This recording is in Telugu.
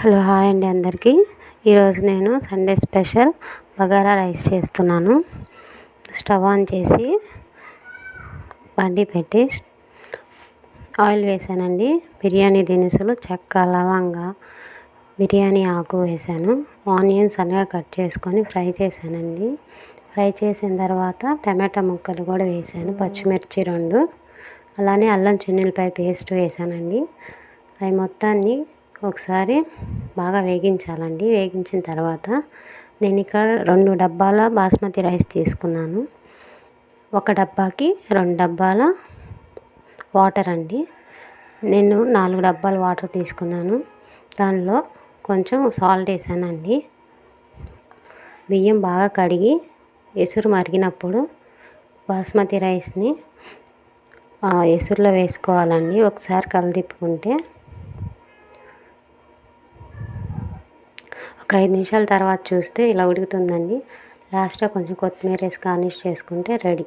హలో హాయ్ అండి అందరికీ. ఈరోజు నేను సండే స్పెషల్ బగారా రైస్ చేస్తున్నాను. స్టవ్ ఆన్ చేసి బండి పెట్టి ఆయిల్ వేసానండి. బిర్యానీ దినుసులు చెక్క, లవంగ, బిర్యానీ ఆకు వేసాను. ఆనియన్స్ సన్నగా కట్ చేసుకొని ఫ్రై చేశానండి. ఫ్రై చేసిన తర్వాత టమాటా ముక్కలు కూడా వేసాను, పచ్చిమిర్చి 2, అలానే అల్లం చిన్నులపాయ పేస్ట్ వేసానండి. అవి మొత్తాన్ని ఒకసారి బాగా వేగించాలండి. వేగించిన తర్వాత నేను ఇక్కడ 2 డబ్బాల బాస్మతి రైస్ తీసుకున్నాను. ఒక డబ్బాకి 2 డబ్బాల వాటర్ అండి. నేను 4 డబ్బాల వాటర్ తీసుకున్నాను. దానిలో కొంచెం సాల్ట్ వేసానండి. బియ్యం బాగా కడిగి ఎసురు మరిగినప్పుడు బాస్మతి రైస్ని ఎసురులో వేసుకోవాలండి. ఒకసారి కలదిప్పుకుంటే ఒక 5 నిమిషాల తర్వాత చూస్తే ఇలా ఉడుకుతుందండి. లాస్ట్లో కొంచెం కొత్తిమీర వేసి గార్నిష్ చేసుకుంటే రెడీ.